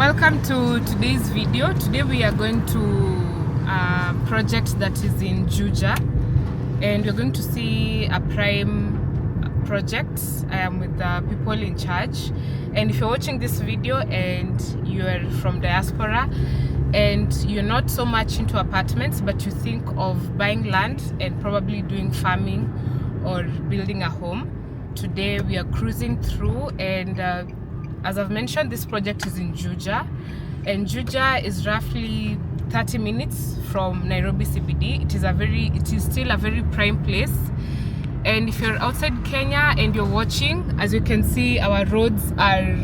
Welcome to today's video. Today we are going to a project that is in Juja, and we're going to see a prime project. I am with the people in charge, and if you're watching this video and you're from diaspora and you're not so much into apartments but you think of buying land and probably doing farming or building a home, today we are cruising through, and as I've mentioned, this project is in Juja, and Juja is roughly 30 minutes from Nairobi CBD. It is still a very prime place. And if you're outside Kenya and you're watching, as you can see, our roads are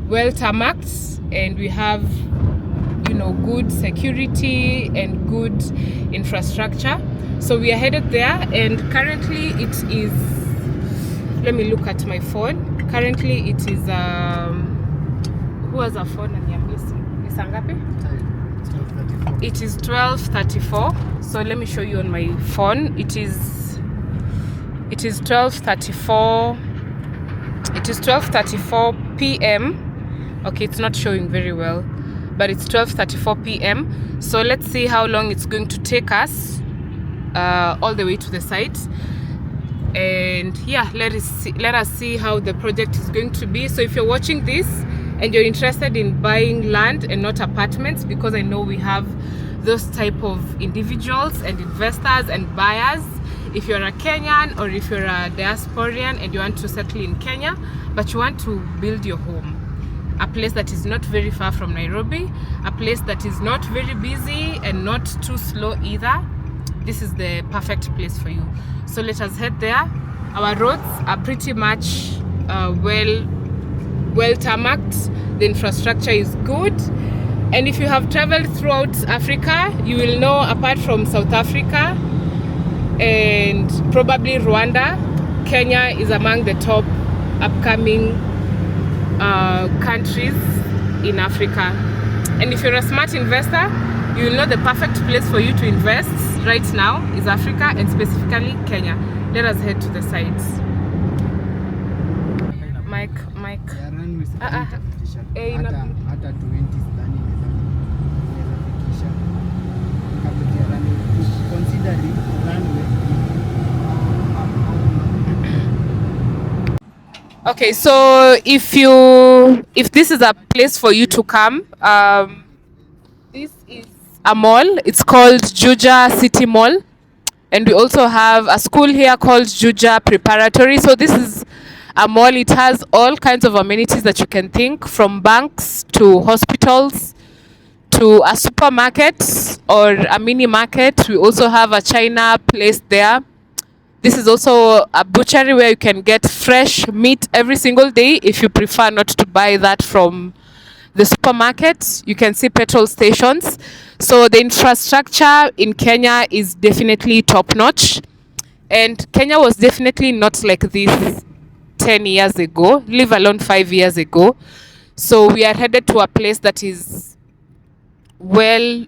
well tarmacked, and we have, good security and good infrastructure. So we are headed there, and currently it is, let me look at my phone. Currently it is who has a phone and you're missing? Ni saa ngapi? It is 12:34. So let me show you on my phone. It is 12:34. It is 12:34 p.m. Okay, it's not showing very well, but it's 12:34 p.m. So let's see how long it's going to take us all the way to the site. And yeah, let us see how the project is going to be. So if you're watching this and you're interested in buying land and not apartments, because I know we have those type of individuals and investors and buyers. If you're a Kenyan or if you're a diasporian and you want to settle in Kenya but you want to build your home, a place that is not very far from Nairobi, a place that is not very busy and not too slow either, this is the perfect place for you. So let us head there. Our roads are pretty much well tarmacked. The infrastructure is good, and if you have traveled throughout Africa, you will know, apart from South Africa and probably Rwanda, Kenya is among the top upcoming countries in Africa. And if you're a smart investor, you will know the perfect place for you to invest right now is Africa, and specifically Kenya. Let us head to the sites. Mike. Okay, so if this is a place for you to come, this is a mall. It's called Juja City Mall, and we also have a school here called Juja Preparatory. So this is a mall. It has all kinds of amenities that you can think, from banks to hospitals to a supermarket or a mini market. We also have a China place there. This is also a butchery where you can get fresh meat every single day if you prefer not to buy that from the supermarket. You can see petrol stations. So the infrastructure in Kenya is definitely top notch, and Kenya was definitely not like this 10 years ago, leave alone 5 years ago. So we are headed to a place that is well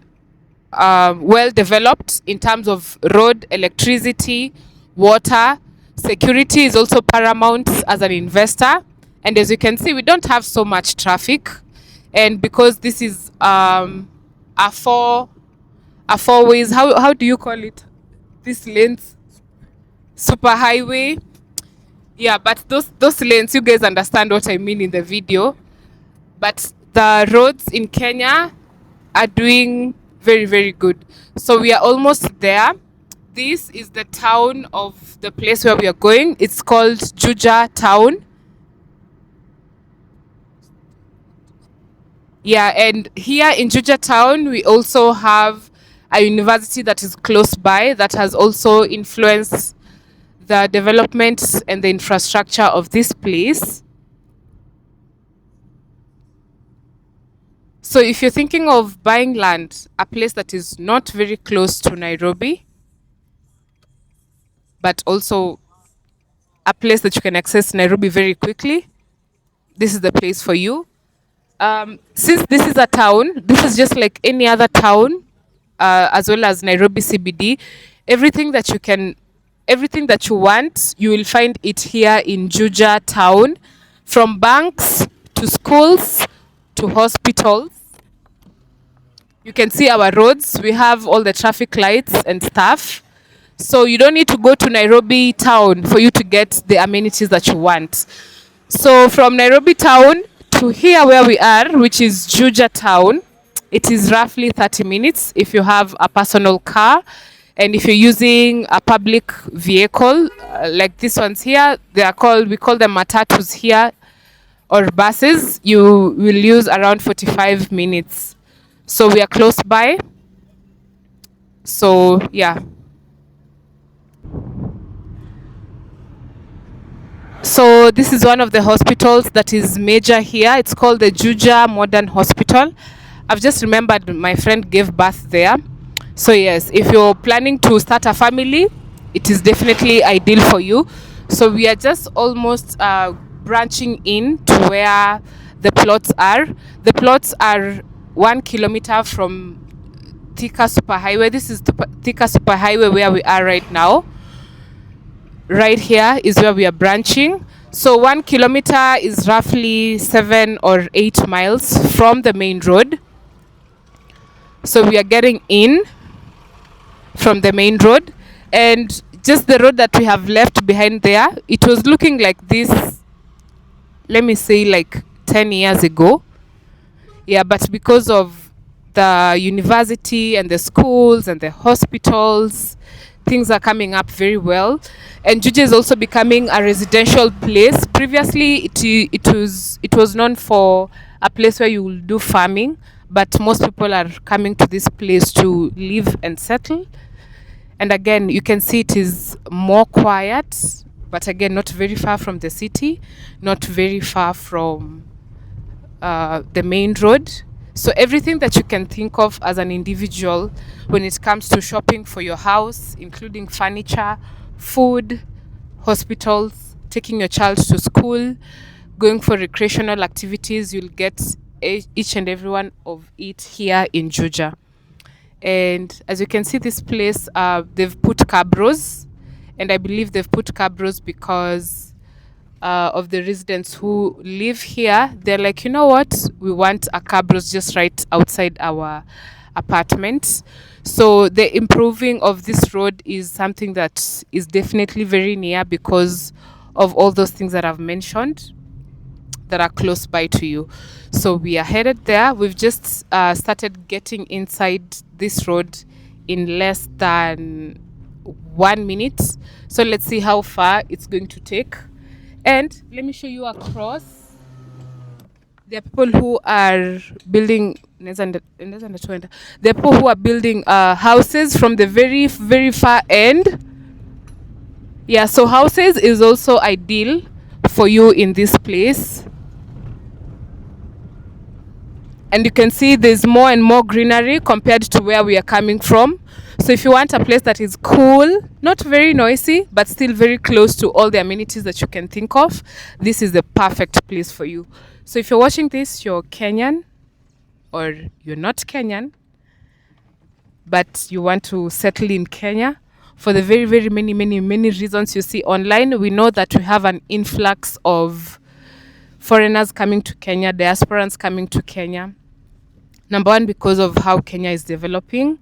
developed in terms of road, electricity, water. Security is also paramount as an investor, and as you can see, we don't have so much traffic. And because this is a four ways, how do you call it, these lanes, super highway? Yeah, but those lanes, you guys understand what I mean in the video. But the roads in Kenya are doing very, very good. So we are almost there. This is the town of the place where we are going. It's called Juja town. Yeah, and here in Juja town, we also have a university that is close by that has also influenced the development and the infrastructure of this place. So if you're thinking of buying land, a place that is not very close to Nairobi, but also a place that you can access Nairobi very quickly, this is the place for you. Since this is a town, this is just like any other town, as well as Nairobi CBD. Everything that you want, you will find it here in Juja town, from banks to schools to hospitals. You can see our roads. We have all the traffic lights and stuff. So you don't need to go to Nairobi town for you to get the amenities that you want. So from Nairobi town to here where we are, which is Juja town, it is roughly 30 minutes if you have a personal car. And if you're using a public vehicle, like these ones here, we call them matatus here, or buses, you will use around 45 minutes. So we are close by. So yeah. So this is one of the hospitals that is major here. It's called the Juja Modern Hospital. I've just remembered my friend gave birth there. So yes, if you're planning to start a family, it is definitely ideal for you. So we are just almost branching in to where the plots are. The plots are 1 kilometer from Thika Superhighway. This is the Thika Superhighway where we are right now. Right here is where we are branching. So 1 kilometer is roughly 7 or 8 miles from the main road. So we are getting in from the main road, and just the road that we have left behind there, it was looking like this, let me say like 10 years ago. Yeah, but because of the university and the schools and the hospitals, things are coming up very well. And Juja is also becoming a residential place. Previously, it was known for a place where you will do farming, but most people are coming to this place to live and settle. And again, you can see it is more quiet, but again, not very far from the city, not very far from the main road. So everything that you can think of as an individual when it comes to shopping for your house, including furniture, food, hospitals, taking your child to school, going for recreational activities, you'll get each and every one of it here in Juja. And as you can see, this place, they've put cabros, and I believe they've put cabros because of the residents who live here. They're like, you know what, we want a cabros just right outside our apartment. So the improving of this road is something that is definitely very near because of all those things that I've mentioned that are close by to you. So we are headed there. We've just started getting inside this road in less than 1 minute. So let's see how far it's going to take. And let me show you across. There are people who are building. There are people who are building houses from the very, very far end. Yeah, so houses is also ideal for you in this place. And you can see there's more and more greenery compared to where we are coming from. So if you want a place that is cool, not very noisy, but still very close to all the amenities that you can think of, this is the perfect place for you. So if you're watching this, you're Kenyan or you're not Kenyan, but you want to settle in Kenya for the very, very many, many, many reasons you see online. We know that we have an influx of foreigners coming to Kenya, diasporans coming to Kenya. Number one, because of how Kenya is developing.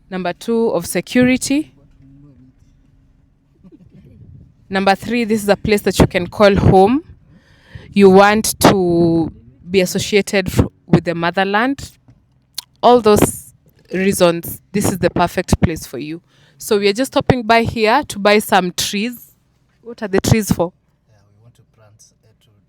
Number two, of security. Number three, this is a place that you can call home. You want to be associated with the motherland. All those reasons, this is the perfect place for you. So we are just stopping by here to buy some trees. What are the trees for? We want to plant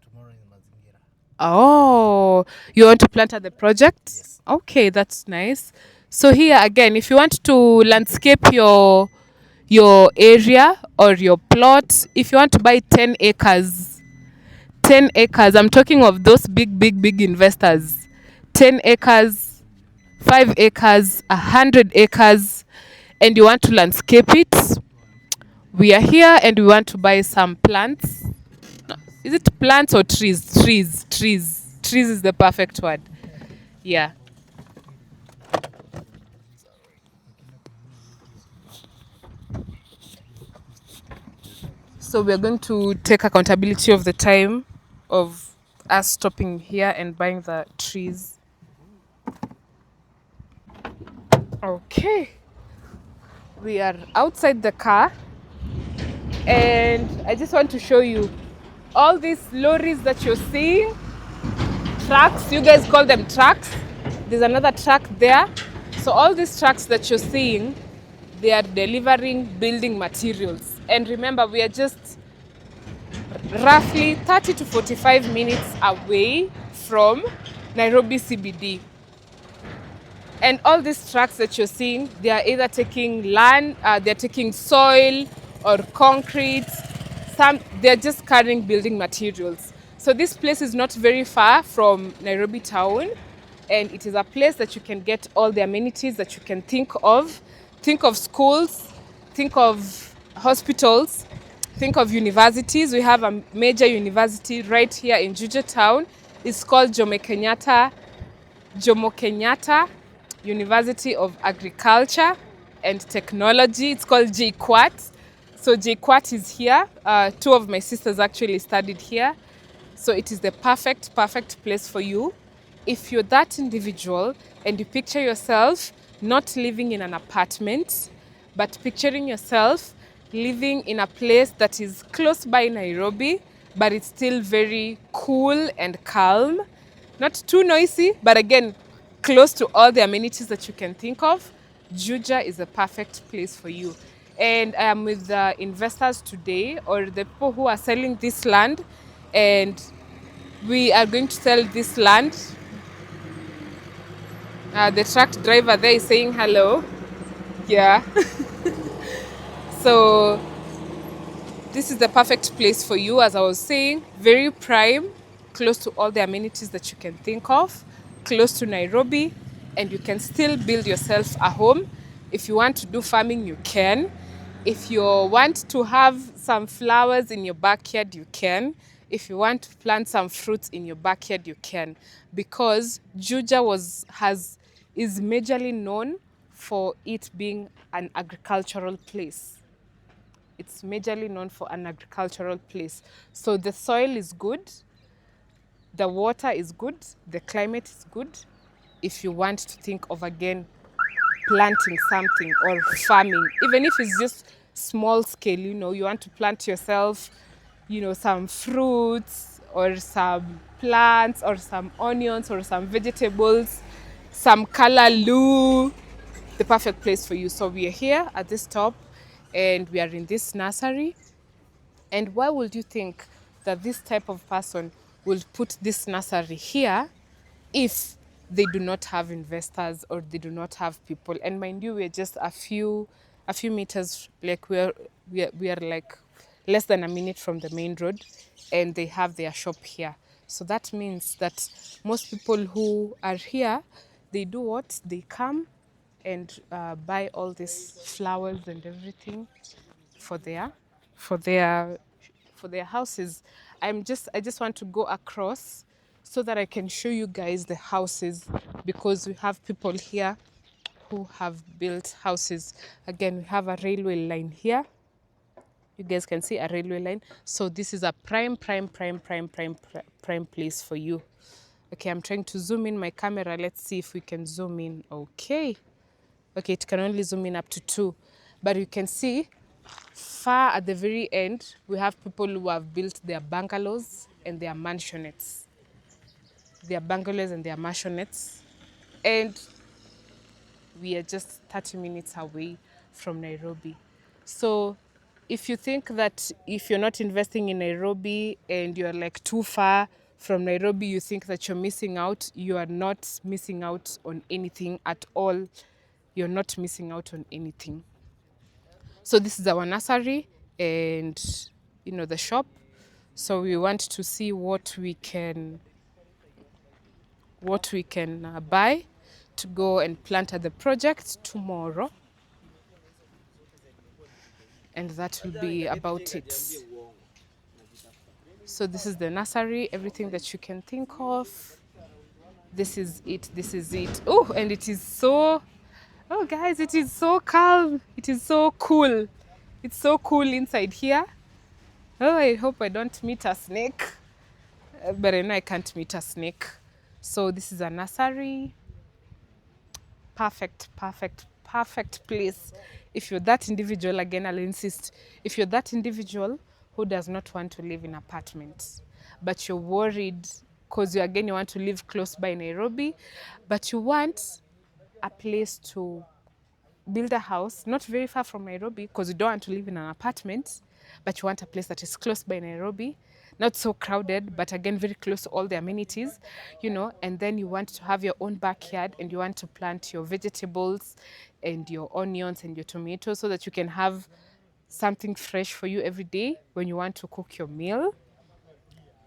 tomorrow in Mazingira. Oh, you want to plant at the project? Yes. Okay, that's nice. So here again, if you want to landscape your area or your plot, if you want to buy 10 acres, 10 acres, I'm talking of those big, big, big investors. 10 acres, 5 acres, 100 acres, and you want to landscape it, we are here and we want to buy some plants. No, is it plants or trees? Trees is the perfect word. Yeah. So we are going to take accountability of the time of us stopping here and buying the trees. Okay, we are outside the car, and I just want to show you all these lorries that you're seeing. Trucks, you guys call them trucks. There's another truck there. So all these trucks that you're seeing, they are delivering building materials. And remember, we are just roughly 30 to 45 minutes away from Nairobi CBD. And all these trucks that you're seeing, they are either taking land, they're taking soil or concrete. They're just carrying building materials. So this place is not very far from Nairobi town, and it is a place that you can get all the amenities that you can think of. Think of schools, think of hospitals, think of universities. We have a major university right here in Juja town. It's called Jomo Kenyatta University of Agriculture and Technology. It's called JKUAT. So JKUAT is here. Two of my sisters actually studied here. So it is the perfect place for you. If you're that individual and you picture yourself not living in an apartment, but picturing yourself living in a place that is close by Nairobi, but it's still very cool and calm, not too noisy, but again, close to all the amenities that you can think of, Juja is a perfect place for you. And I am with the investors today, or the people who are selling this land, and we are going to sell this land. The truck driver there is saying hello. Yeah. So this is the perfect place for you, as I was saying, very prime, close to all the amenities that you can think of, close to Nairobi, and you can still build yourself a home. If you want to do farming, you can. If you want to have some flowers in your backyard, you can. If you want to plant some fruits in your backyard, you can. Because Juja is majorly known for it being an agricultural place. It's majorly known for an agricultural place. So the soil is good, the water is good, the climate is good. If you want to think of again planting something or farming, even if it's just small scale, you want to plant yourself, some fruits or some plants or some onions or some vegetables, some callaloo, the perfect place for you. So we are here at this top and we are in this nursery. And why would you think that this type of person will put this nursery here if they do not have investors or they do not have people? And mind you, we're just a few meters, like we are like less than a minute from the main road, and they have their shop here. So that means that most people who are here, they do what? They come and buy all these flowers and everything for their for their for their houses. I just want to go across so that I can show you guys the houses, because we have people here who have built houses. Again, we have a railway line here. You guys can see a railway line. So this is a prime place for you. Okay, I'm trying to zoom in my camera. Let's see if we can zoom in. Okay, it can only zoom in up to 2, but you can see far at the very end, we have people who have built their bungalows and their mansionettes. Their bungalows and their mansionettes. And we are just 30 minutes away from Nairobi. So if you think that if you're not investing in Nairobi and you're like too far from Nairobi, you think that you're missing out, you are not missing out on anything at all. You're not missing out on anything. So this is our nursery and the shop. So we want to see what we can buy to go and plant at the project tomorrow. And that will be about it. So this is the nursery, everything that you can think of. This is it. Oh, and it is so, oh guys, it is so calm. It is so cool. It's so cool inside here. Oh, I hope I don't meet a snake. but I know I can't meet a snake. So this is a nursery. Perfect, perfect, perfect place. If you're that individual, again, I'll insist, if you're that individual who does not want to live in apartments, but you're worried because you want to live close by Nairobi, but you want a place to build a house not very far from Nairobi because you don't want to live in an apartment, but you want a place that is close by Nairobi, not so crowded, but again, very close to all the amenities, and then you want to have your own backyard and you want to plant your vegetables and your onions and your tomatoes so that you can have something fresh for you every day when you want to cook your meal.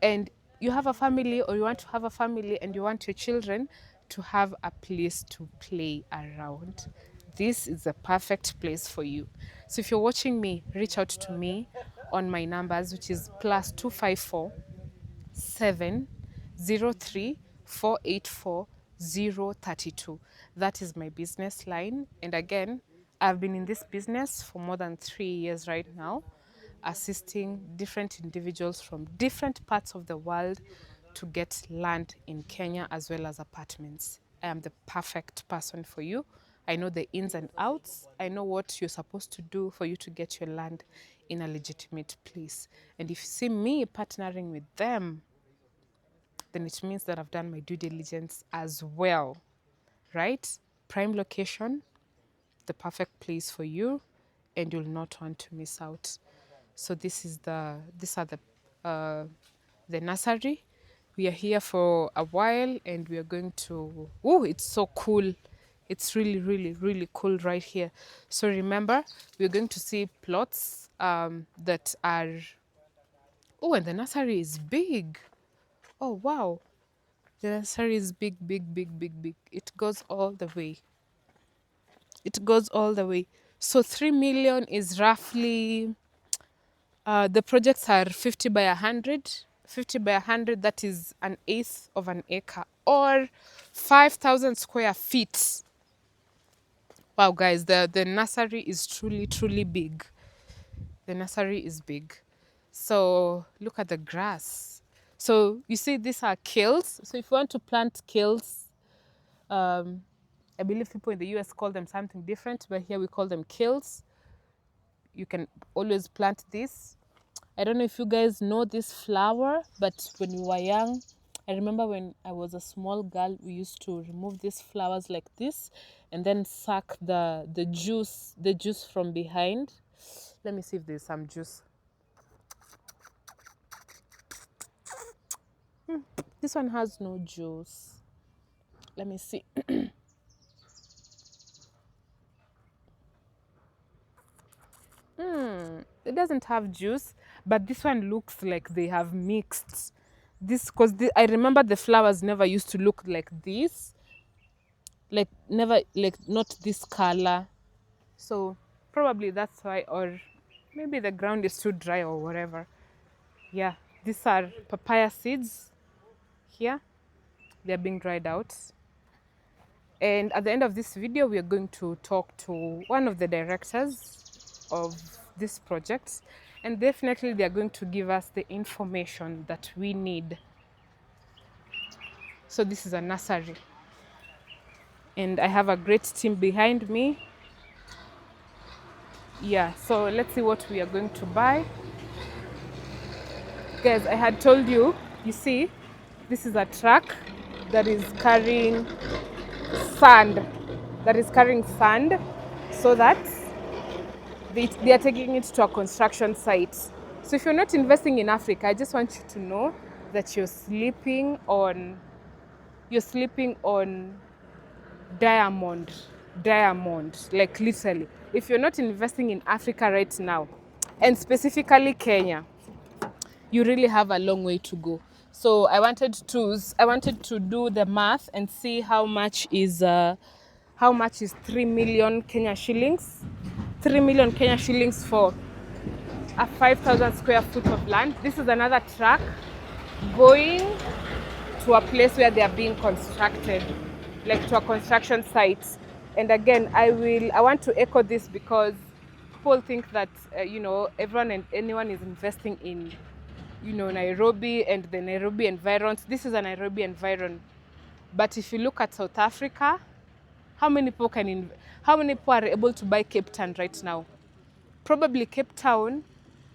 And you have a family or you want to have a family and you want your children to have a place to play around. This is the perfect place for you. So if you're watching me, reach out to me on my numbers, which is +254 703 484 032. That is my business line. And again, I've been in this business for more than 3 years right now, assisting different individuals from different parts of the world to get land in Kenya as well as apartments. I am the perfect person for you. I know the ins and outs. I know what you're supposed to do for you to get your land in a legitimate place. And if you see me partnering with them, then it means that I've done my due diligence as well, right? Prime location, the perfect place for you, and you'll not want to miss out. So these are the nursery. We are here for a while and we are going to, oh, it's so cool. It's really, really, really cool right here. So remember, we're going to see plots that are, oh, and the nursery is big. Oh, wow. The nursery is big, big, big, big, big. It goes all the way. It goes all the way. So 3 million is roughly, the projects are 50 by 100. 50 by 100, that is an eighth of an acre or 5,000 square feet. Wow, guys, the nursery is truly, truly big. The nursery is big. So look at the grass. So you see, these are kales. So if you want to plant kales, I believe people in the US call them something different, but here we call them kales. You can always plant this. I don't know if you guys know this flower, but when we were young, I remember when I was a small girl, we used to remove these flowers like this and then suck the juice from behind. Let me see if there's some juice. This one has no juice. Let me see. It doesn't have juice, but this one looks like they have mixed this, because I remember the flowers never used to look like this, like never, like not this color. So probably that's why, or maybe the ground is too dry or whatever. Yeah, these are papaya seeds here. They're being dried out. And at the end of this video, we are going to talk to one of the directors of this project, and definitely they are going to give us the information that we need. So this is a nursery, and I have a great team behind me. Yeah, so let's see what we are going to buy. Guys, I had told you, you see, this is a truck that is carrying sand, so that they are taking it to a construction site. So if you're not investing in Africa, I just want you to know that you're sleeping on diamond, like literally. If you're not investing in Africa right now, and specifically Kenya, you really have a long way to go. So I wanted to do the math and see how much is 3 million Kenya shillings. 3 million Kenya shillings for a 5,000 square foot of land. This is another truck going to a place where they are being constructed, like to a construction site. And again, I want to echo this because people think that everyone and anyone is investing in you know, Nairobi and the Nairobi environs. This is a Nairobi environ. But if you look at South Africa, how many people how many people are able to buy Cape Town right now? Probably Cape Town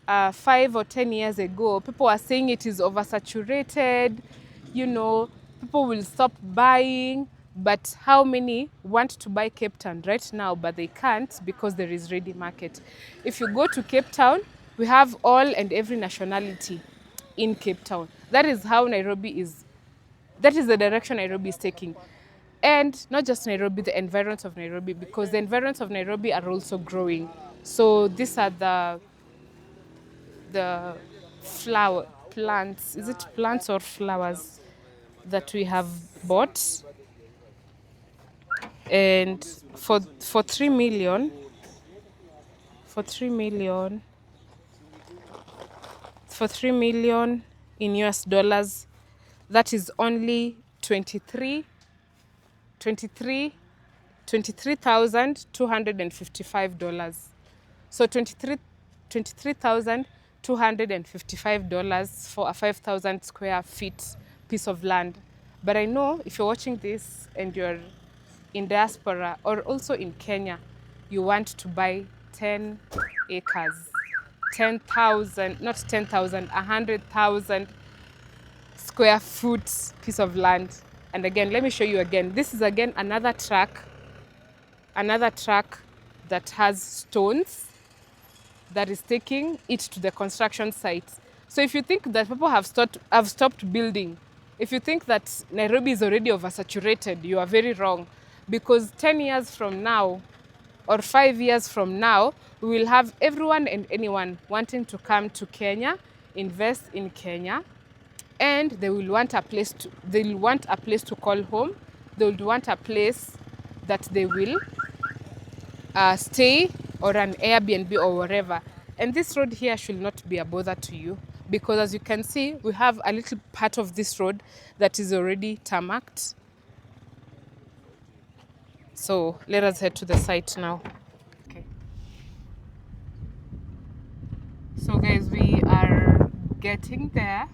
5 or 10 years ago, people were saying it is oversaturated, you know, people will stop buying. But how many want to buy Cape Town right now, but they can't because there is ready market? If you go to Cape Town, we have all and every nationality in Cape Town. That is how Nairobi is. That is the direction Nairobi is taking. And not just Nairobi, the environs of Nairobi, because the environs of Nairobi are also growing. So these are the flower plants. Is it plants or flowers that we have bought? And for 3 million, for 3 million, for 3 million in US dollars, that is only 23,255 dollars. So $23,255 for a 5,000 square feet piece of land. But I know if you're watching this and you're in diaspora or also in Kenya, you want to buy 10 acres, 10,000, not 10,000, 100,000 square foot piece of land. And again, let me show you again. This is again another truck that has stones that is taking it to the construction site. So if you think that people have stopped building, if you think that Nairobi is already oversaturated, you are very wrong. Because 10 years from now or 5 years from now, we will have everyone and anyone wanting to come to Kenya, invest in Kenya, and they will want a place to call home. They will want a place that they will stay, or an Airbnb or wherever. And this road here should not be a bother to you, because as you can see, we have a little part of this road that is already tarmacked. So let us head to the site now. Okay. So guys, we are getting there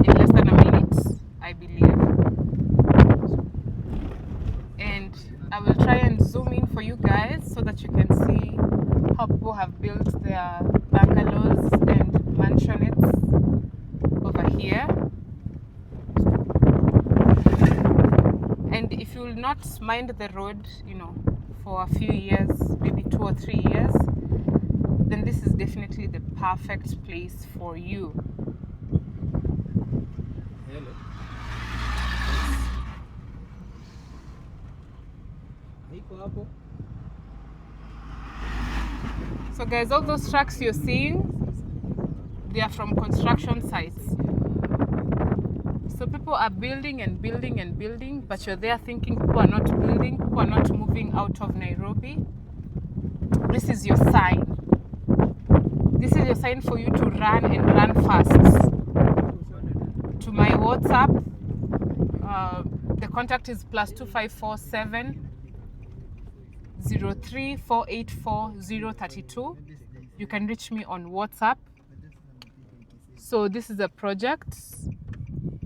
in less than a minute, I believe. And I will try and zoom in for you guys so that you can see how people have built their bungalows and mansionettes over here. And if you will not mind the road, you know, for a few years, maybe 2 or 3 years, then this is definitely the perfect place for you. So guys, all those trucks you're seeing, they are from construction sites. So people are building and building and building, but you're there thinking people are not building, people are not moving out of Nairobi. This is your sign. This is your sign for you to run and run fast. To my WhatsApp, the contact is +2547 03484032. You can reach me on WhatsApp. So this is a project.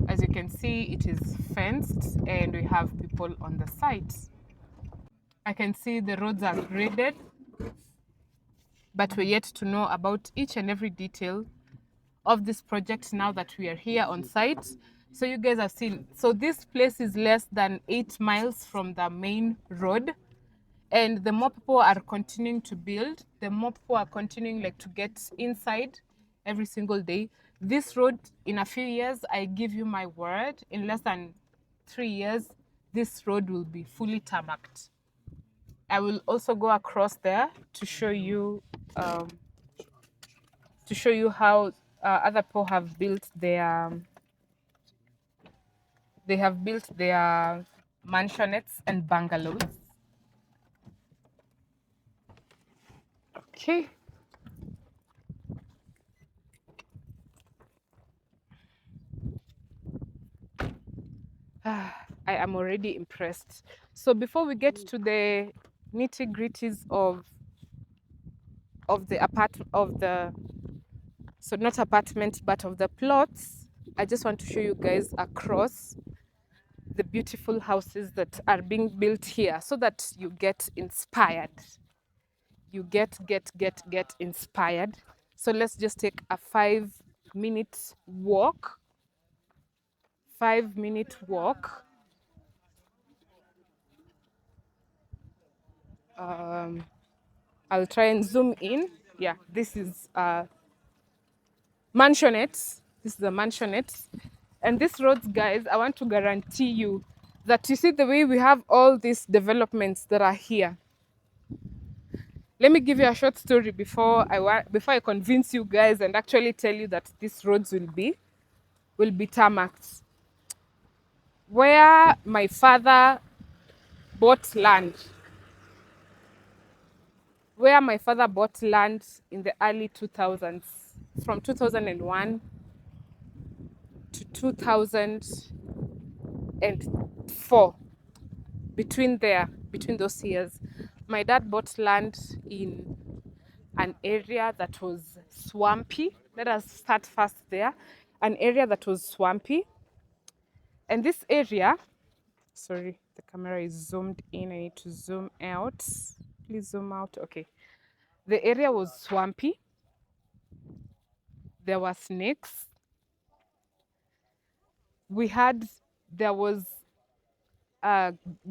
As you can see, it is fenced and we have people on the site. I can see the roads are graded, but we're yet to know about each and every detail of this project now that we are here on site. So you guys have seen, so this place is less than 8 miles from the main road. And the more people are continuing to build, the more people are continuing like to get inside every single day. This road, in a few years, I give you my word, in less than 3 years, this road will be fully tarmacked. I will also go across there to show you how other people have built their mansionettes and bungalows. Okay. I am already impressed. So before we get to the nitty-gritties of the So not apartment, but of the plots. I just want to show you guys across the beautiful houses that are being built here so that you get inspired. You get inspired. So let's just take a 5-minute walk. 5-minute walk. I'll try and zoom in. Yeah, this is mansionette. This is a mansionette. And these roads, guys, I want to guarantee you that you see the way we have all these developments that are here. Let me give you a short story before I convince you guys and actually tell you that these roads will be tarmacked. Where my father bought land, in the early 2000s, from 2001 to 2004, between those years, my dad bought land in an area that was swampy. Let us start first there. An area that was swampy. And this area, sorry, the camera is zoomed in. I need to zoom out. Please zoom out. Okay. The area was swampy. There were snakes. There was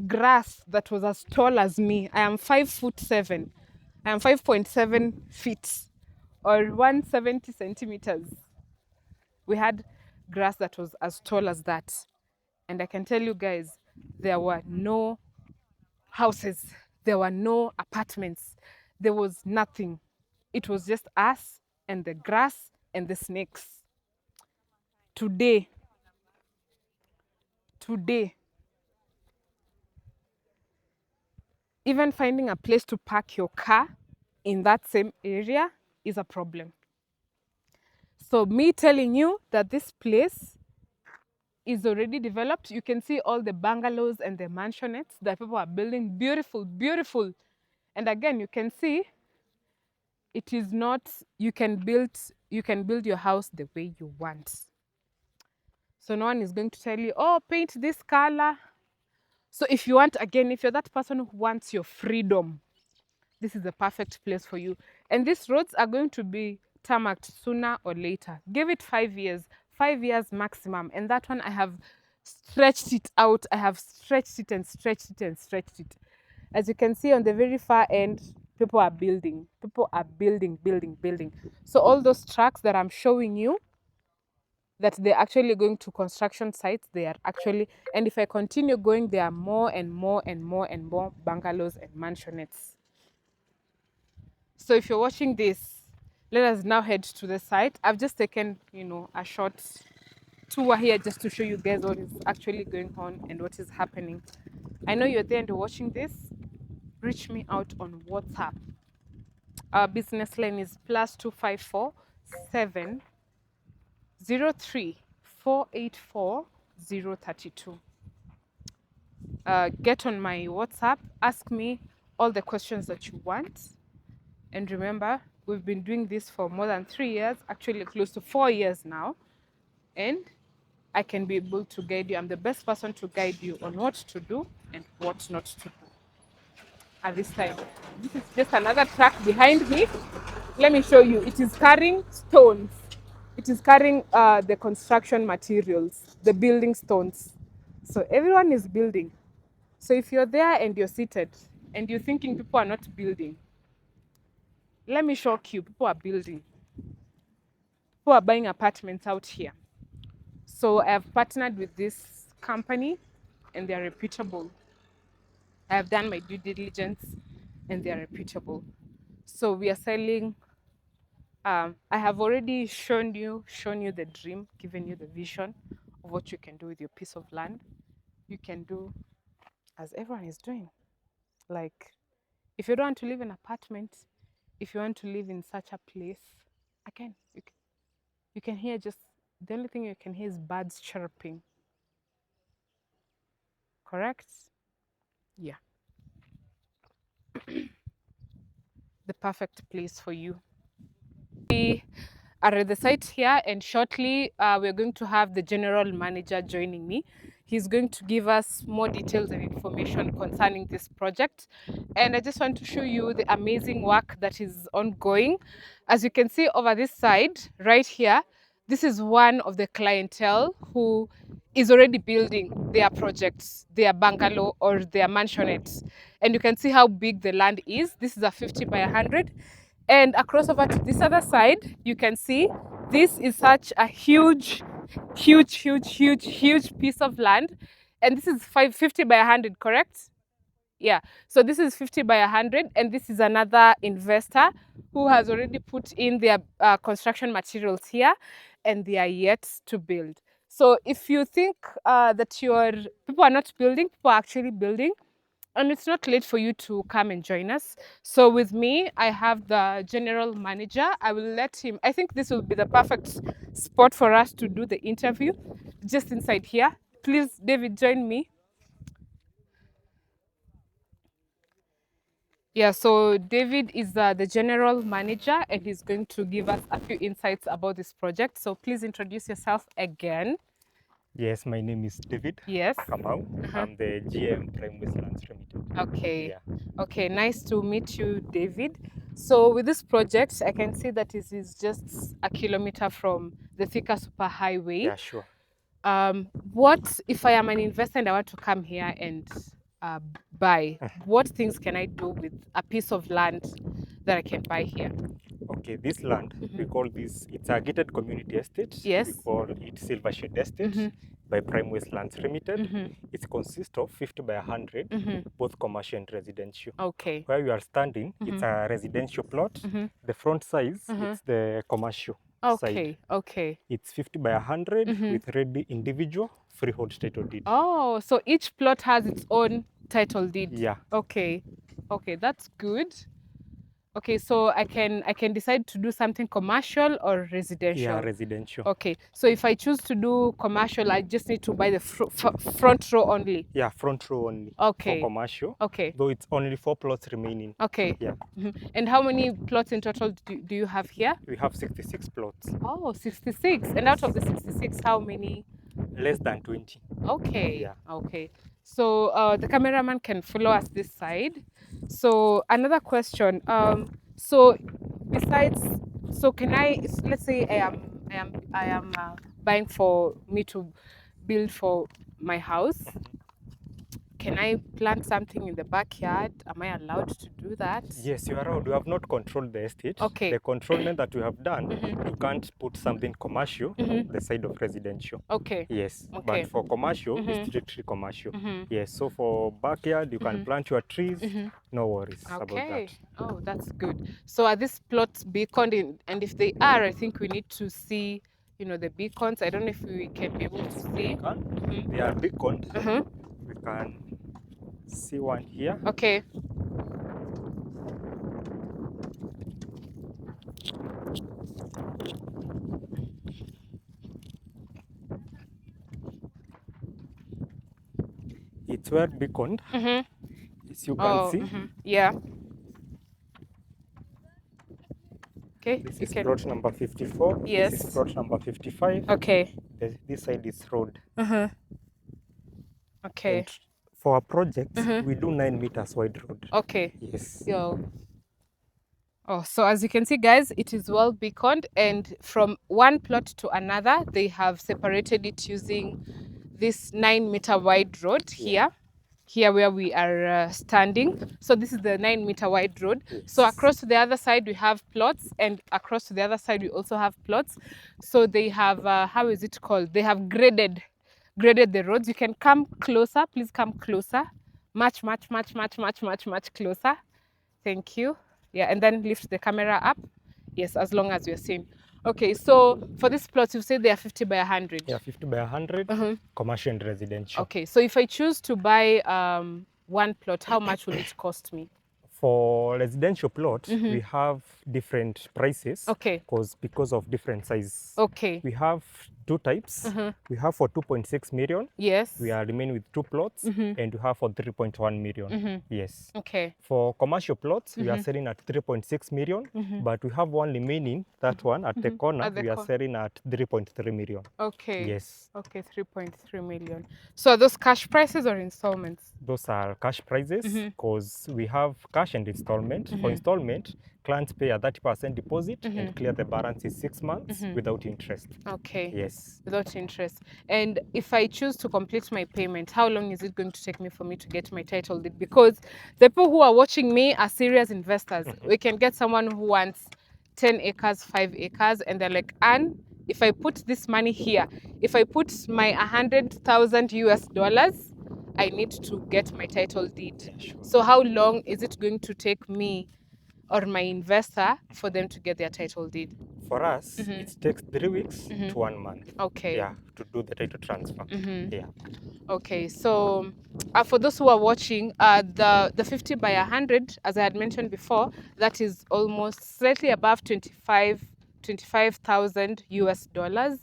grass that was as tall as me. I am 5'7". I am 5.7 feet or 170 centimeters. We had grass that was as tall as that. And I can tell you guys, there were no houses, there were no apartments, there was nothing. It was just us and the grass and the snakes. Today, even finding a place to park your car in that same area is a problem. So me telling you that this place is already developed, you can see all the bungalows and the mansionettes that people are building. Beautiful, beautiful. And again, you can see it is not, you can build your house the way you want. So no one is going to tell you, oh, paint this color. So if you want, again, if you're that person who wants your freedom, this is the perfect place for you. And these roads are going to be tarmacked sooner or later. Give it 5 years, 5 years maximum. And that one, I have stretched it out. I have stretched it and stretched it and stretched it. As you can see on the very far end, people are building. People are building, building, building. So all those tracks that I'm showing you, that they're actually going to construction sites, they are actually, and if I continue going, there are more and more and more and more bungalows and mansionettes. So if you're watching this, let us now head to the site. I've just taken, a short tour here just to show you guys what is actually going on and what is happening. I know you're there and you're watching this. Reach me out on WhatsApp. Our business line is +254 703 484 032. Get on my WhatsApp, ask me all the questions that you want. And remember, we've been doing this for more than 3 years, actually close to 4 years now. And I can be able to guide you. I'm the best person to guide you on what to do and what not to do at this time. This is just another truck behind me. Let me show you. It is carrying stones. It is carrying the construction materials, the building stones. So everyone is building. So if you're there and you're seated and you're thinking people are not building, let me shock you. People are building. People are buying apartments out here. So I have partnered with this company and they're reputable. I have done my due diligence and they're reputable. So we are selling. I have already shown you the dream, given you the vision of what you can do with your piece of land. You can do as everyone is doing. Like, if you don't want to live in an apartment, if you want to live in such a place, again, you can hear just, the only thing you can hear is birds chirping. Correct? Yeah. The perfect place for you. are at the site here, and shortly we're going to have the general manager joining me. He's going to give us more details and information concerning this project. And I just want to show you the amazing work that is ongoing. As you can see over this side, right here, this is one of the clientele who is already building their projects, their bungalow or their mansionettes. And you can see how big the land is. This is a 50 by 100. And across over to this other side, you can see this is such a huge piece of land. And this is 50 by 100, correct? Yeah. So this is 50 by 100. And this is another investor who has already put in their construction materials here, and they are yet to build. So if you think that your people are not building, people are actually building. And it's not late for you to come and join us. So with me, I have the general manager. I will let him, I think this will be the perfect spot for us to do the interview, just inside here. Please, David, join me. Yeah, so David is the general manager, and he's going to give us a few insights about this project. So please introduce yourself again. Yes, my name is David. Yes. Kamau. I'm the GM Prime Westlands Limited. Okay. Yeah. Okay, nice to meet you, David. So with this project, I can see that it is just a kilometer from the Thika Superhighway. Yeah, sure. What if I am an investor and I want to come here and buy? What things can I do with a piece of land that I can buy here? Okay, this land, we call this, it's a gated community estate. Yes. We call it Silvershed Estate by Prime Westlands Limited. It consists of 50 by 100, both commercial and residential. Okay. Where you are standing, it's a residential plot. The front size, it's the commercial side. Okay. It's 50 by 100 with ready individual freehold title deed. Oh, so each plot has its own title deed. Yeah. Okay, that's good. Okay, so I can decide to do something commercial or residential. Yeah, residential. Okay, so if I choose to do commercial, I just need to buy the front row only. Yeah, front row only. Okay. For commercial. Okay. Though it's only 4 plots remaining. Okay. Yeah. And how many plots in total do you have here? We have 66 plots. Oh, 66. And out of the 66, how many? Less than 20. Okay. Yeah. Okay. So the cameraman can follow us this side. So another question. So besides, so can I? Let's say I am buying for me to build for my house. Can I plant something in the backyard? Am I allowed to do that? Yes, you are allowed. We have not controlled the estate. Okay. The controlment that we have done, you can't put something commercial the side of residential. Okay. Yes. Okay. But for commercial, it's strictly commercial. Yes. So for backyard, you can plant your trees. No worries about that. Oh, that's good. So are these plots beaconed? And if they are, I think we need to see, you know, the beacons. I don't know if we can be able to see. They are beaconed. We can see one here. Okay. It's well beaconed. As you can see. Yeah. Okay. This is plot number 54. Yes. This is plot number 55. Okay. This side is road. Okay. And for our project, we do 9 meters wide road. Okay. Yes. Yo. Oh, so as you can see, guys, it is well beaconed, and from one plot to another, they have separated it using this 9-meter wide road here. Here where we are standing. So this is the 9-meter wide road. Yes. So across to the other side we have plots, and across to the other side we also have plots. So they have how is it called? They have graded the roads. You can come closer. Please come closer. Much closer. Thank you. Yeah, and then lift the camera up. Yes, as long as you're seeing. Okay, so for this plot, you say they are 50 by 100. Yeah, 50 by 100, commercial and residential. Okay, so if I choose to buy one plot, how much will it cost me? For residential plot, we have different prices. Okay. Because of different size. Okay. We have two types. We have for 2.6 million. Yes. We are remaining with 2 plots, and we have for 3.1 million. Yes. Okay. For commercial plots, we are selling at 3.6 million, but we have one remaining, that one at the corner, At the we are selling at 3.3 million. Okay. Yes. Okay, 3.3 million. So are those cash prices or installments? Those are cash prices because we have cash and installment. For installment, clients pay a 30% deposit and clear the balance in 6 months without interest. Okay. Yes. Without interest. And if I choose to complete my payment, how long is it going to take me for me to get my title deed? Because the people who are watching me are serious investors. We can get someone who wants 10 acres, 5 acres, and they're like, Anne, if I put this money here, if I put my 100,000 US dollars, I need to get my title deed. Yeah, sure. So how long is it going to take me or my investor for them to get their title deed? For us, it takes 3 weeks to 1 month. Okay. Yeah, to do the title transfer. Yeah. Okay, so for those who are watching, the 50 by 100, as I had mentioned before, that is almost slightly above 25,000 US dollars.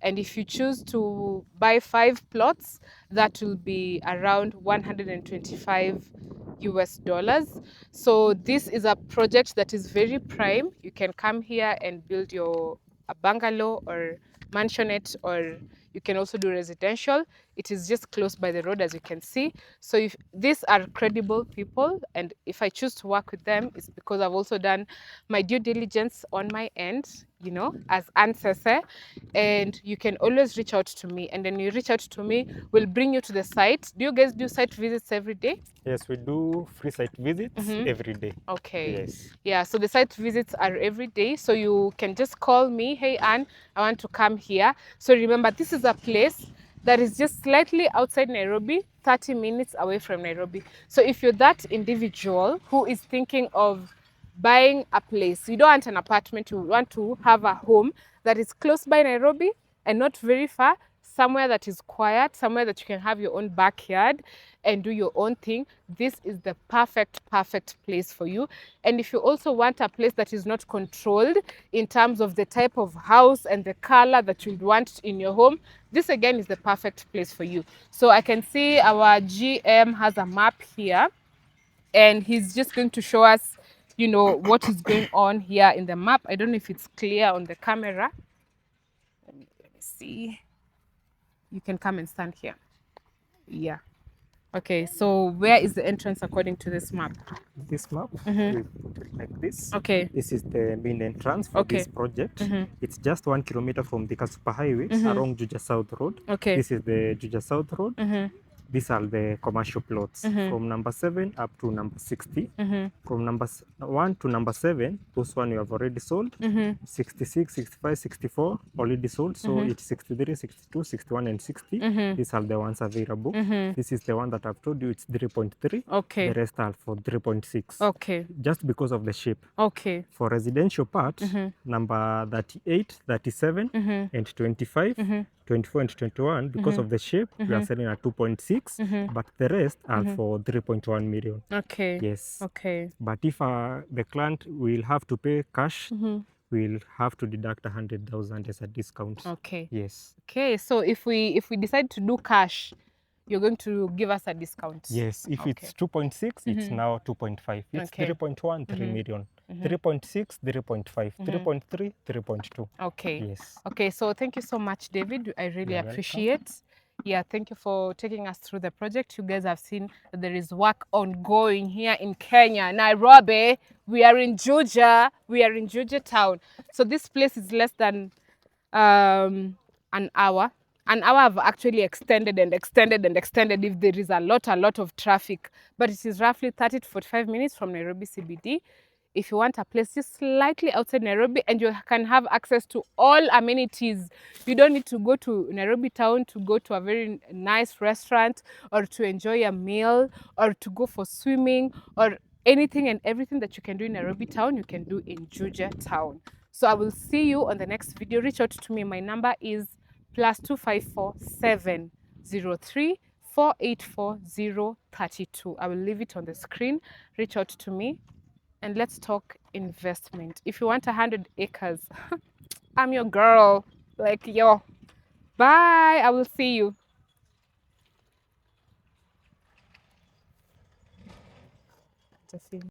And if you choose to buy 5 plots, that will be around 125 US dollars. So this is a project that is very prime. You can come here and build a bungalow or mansionette, or you can also do residential. It is just close by the road, as you can see. So if these are credible people, and if I choose to work with them, it's because I've also done my due diligence on my end, you know, as Anne Sese. And you can always reach out to me, and then you reach out to me, we'll bring you to the site. Do you guys do site visits every day? Yes, we do free site visits every day. Okay. Yes. Yeah, so the site visits are every day. So you can just call me, hey Anne, I want to come here. So remember, this is a place that is just slightly outside Nairobi, 30 minutes away from Nairobi. So if you're that individual who is thinking of buying a place, you don't want an apartment, you want to have a home that is close by Nairobi and not very far, somewhere that is quiet, somewhere that you can have your own backyard and do your own thing, this is the perfect place for you. And if you also want a place that is not controlled in terms of the type of house and the color that you'd want in your home, this again is the perfect place for you. So I can see our GM has a map here, and he's just going to show us, you know, what is going on here in the map. I don't know if it's clear on the camera. Let me see. You can come and stand here. Yeah. Okay, so where is the entrance according to this map? This map, we put it like this. Okay. This is the main entrance for this project. It's just 1 kilometer from the Superhighway along Juja South Road. Okay. This is the Juja South Road. These are the commercial plots from number 7 up to number 60. From number 1 to number 7, those one you have already sold. 66, 65, 64 already sold. So it's 63, 62, 61, and 60. These are the ones available. This is the one that I've told you, it's 3.3. Okay. The rest are for 3.6. Okay. Just because of the shape. Okay. For residential part, number 38, 37, and 25, 24 and 21, because of the shape, we are selling at 2.6, but the rest are for 3.1 million. Okay. Yes. Okay. But if the client will have to pay cash, we'll have to deduct 100,000 as a discount. Okay. Yes. Okay, so if we decide to do cash, you're going to give us a discount. Yes, if it's 2.6, it's now 2.5. It's 3.1, 3 million. 3.6, 3.5, 3.3, 3.2. Okay. Yes. Okay, so thank you so much, David. I really appreciate. Yeah, thank you for taking us through the project. You guys have seen that there is work ongoing here in Kenya, Nairobi. We are in Juja. We are in Juja town. So this place is less than an hour. An hour have actually extended and extended and extended if there is a lot of traffic. But it is roughly 30 to 45 minutes from Nairobi CBD. If you want a place just slightly outside Nairobi and you can have access to all amenities, you don't need to go to Nairobi town to go to a very nice restaurant or to enjoy a meal or to go for swimming or anything and everything that you can do in Nairobi town, you can do in Juja town. So I will see you on the next video. Reach out to me. My number is +254 703 484 032. I will leave it on the screen. Reach out to me and let's talk investment. If you want 100 acres, I'm your girl. Like, yo, Bye. I will see you. Just see.